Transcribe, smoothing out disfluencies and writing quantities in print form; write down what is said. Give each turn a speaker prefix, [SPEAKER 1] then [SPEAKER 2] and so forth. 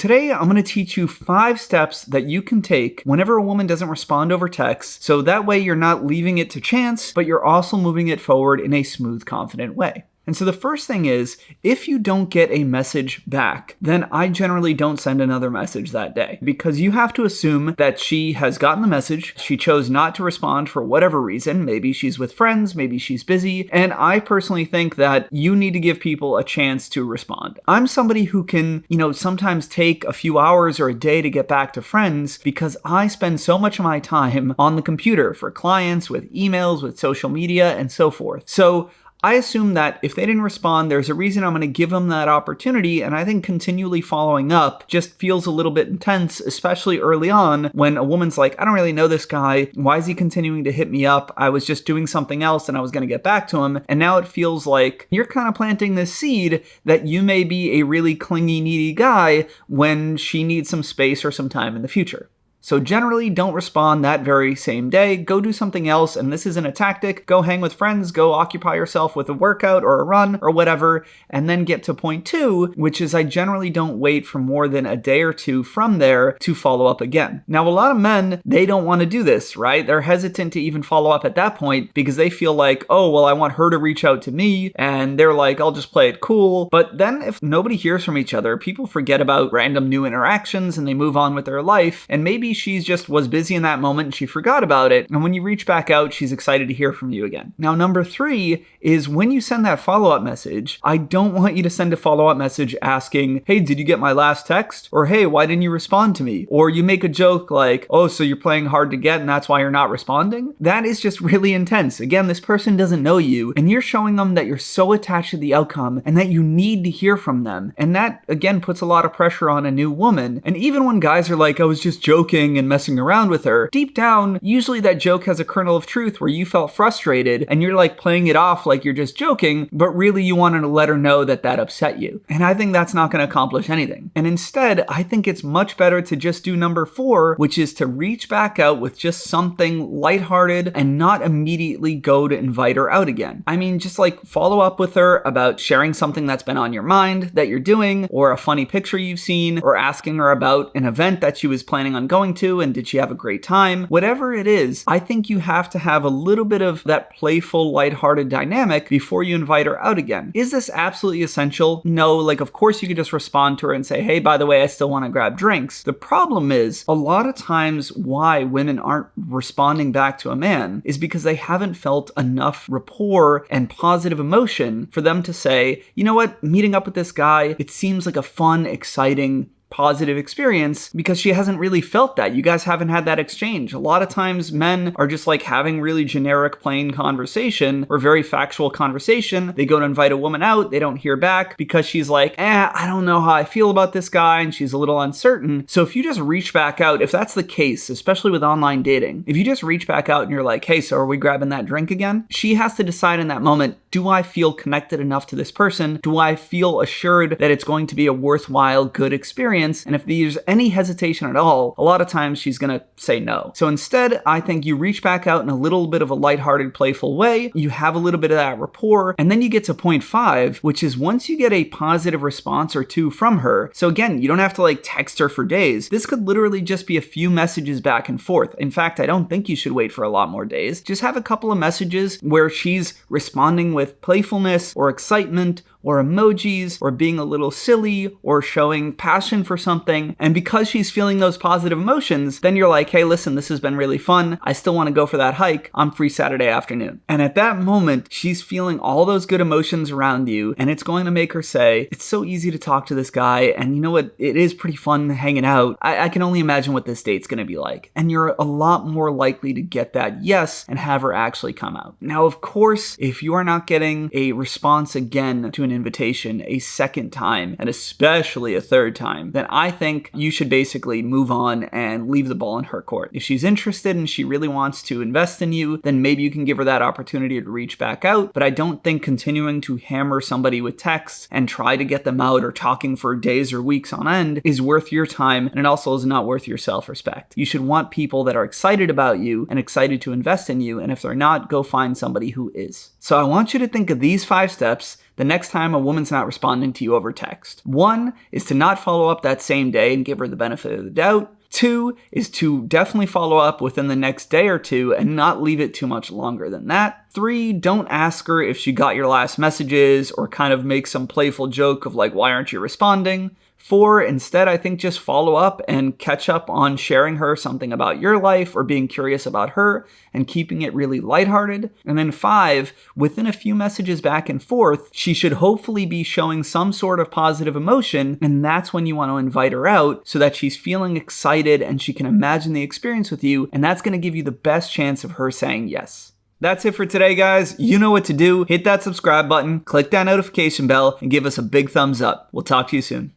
[SPEAKER 1] Today, I'm going to teach you 5 steps that you can take whenever a woman doesn't respond over text, so that way you're not leaving it to chance, but you're also moving it forward in a smooth, confident way. And so the first thing is, if you don't get a message back, then I generally don't send another message that day, because you have to assume that she has gotten the message, she chose not to respond for whatever reason, maybe she's with friends, maybe she's busy, and I personally think that you need to give people a chance to respond. I'm somebody who can, sometimes take a few hours or a day to get back to friends because I spend so much of my time on the computer for clients, with emails, with social media, and so forth. So I assume that if they didn't respond, there's a reason I'm going to give them that opportunity, and I think continually following up just feels a little bit intense, especially early on when a woman's like, I don't really know this guy. Why is he continuing to hit me up? I was just doing something else and I was going to get back to him. And now it feels like you're kind of planting this seed that you may be a really clingy, needy guy when she needs some space or some time in the future. So generally, don't respond that very same day. Go do something else, and this isn't a tactic. Go hang with friends, go occupy yourself with a workout or a run or whatever, and then get to point 2, which is I generally don't wait for more than a day or 2 from there to follow up again. Now, a lot of men, they don't want to do this, right? They're hesitant to even follow up at that point because they feel like, oh, well, I want her to reach out to me, and they're like, I'll just play it cool. But then if nobody hears from each other, people forget about random new interactions and they move on with their life, and maybe she just was busy in that moment and she forgot about it. And when you reach back out, she's excited to hear from you again. Now, number 3 is when you send that follow-up message, I don't want you to send a follow-up message asking, hey, did you get my last text? Or, hey, why didn't you respond to me? Or you make a joke like, oh, so you're playing hard to get and that's why you're not responding? That is just really intense. Again, this person doesn't know you and you're showing them that you're so attached to the outcome and that you need to hear from them. And that, again, puts a lot of pressure on a new woman. And even when guys are like, I was just joking and messing around with her, deep down, usually that joke has a kernel of truth where you felt frustrated and you're like playing it off like you're just joking, but really you wanted to let her know that that upset you. And I think that's not going to accomplish anything. And instead, I think it's much better to just do number 4, which is to reach back out with just something lighthearted and not immediately go to invite her out again. I mean, just like follow up with her about sharing something that's been on your mind that you're doing, or a funny picture you've seen, or asking her about an event that she was planning on going to and did she have a great time? Whatever it is, I think you have to have a little bit of that playful, lighthearted dynamic before you invite her out again. Is this absolutely essential? No, of course you could just respond to her and say, hey, by the way, I still want to grab drinks. The problem is, a lot of times why women aren't responding back to a man is because they haven't felt enough rapport and positive emotion for them to say, you know what, meeting up with this guy, it seems like a fun, exciting, positive experience, because she hasn't really felt that. You guys haven't had that exchange. A lot of times men are just like having really generic, plain conversation or very factual conversation. They go to invite a woman out, they don't hear back because she's like, I don't know how I feel about this guy, and she's a little uncertain. So if you just reach back out, if that's the case, especially with online dating, if you just reach back out and you're like, hey, so are we grabbing that drink again? She has to decide in that moment, do I feel connected enough to this person? Do I feel assured that it's going to be a worthwhile, good experience? And if there's any hesitation at all, a lot of times she's going to say no. So instead, I think you reach back out in a little bit of a lighthearted, playful way. You have a little bit of that rapport. And then you get to point 5, which is once you get a positive response or 2 from her. So again, you don't have to text her for days. This could literally just be a few messages back and forth. In fact, I don't think you should wait for a lot more days. Just have a couple of messages where she's responding with playfulness or excitement or emojis or being a little silly or showing passion for something. And because she's feeling those positive emotions, then you're like, hey, listen, this has been really fun. I still want to go for that hike. I'm free Saturday afternoon. And at that moment, she's feeling all those good emotions around you, and it's going to make her say, it's so easy to talk to this guy, and you know what? It is pretty fun hanging out. I can only imagine what this date's going to be like. And you're a lot more likely to get that yes and have her actually come out. Now, of course, if you are not getting a response again to an invitation a second time, and especially a third time, then I think you should basically move on and leave the ball in her court. If she's interested and she really wants to invest in you, then maybe you can give her that opportunity to reach back out. But I don't think continuing to hammer somebody with texts and try to get them out or talking for days or weeks on end is worth your time, and it also is not worth your self-respect. You should want people that are excited about you and excited to invest in you, and if they're not, go find somebody who is. So I want you to think of these 5 steps the next time a woman's not responding to you over text. 1 is to not follow up that same day and give her the benefit of the doubt. 2 is to definitely follow up within the next day or 2 and not leave it too much longer than that. 3, don't ask her if she got your last messages or kind of make some playful joke of like, why aren't you responding? 4, instead, I think just follow up and catch up on sharing her something about your life or being curious about her and keeping it really lighthearted. And then 5, within a few messages back and forth, she should hopefully be showing some sort of positive emotion, and that's when you want to invite her out so that she's feeling excited and she can imagine the experience with you, and that's going to give you the best chance of her saying yes. That's it for today, guys. You know what to do. Hit that subscribe button, click that notification bell, and give us a big thumbs up. We'll talk to you soon.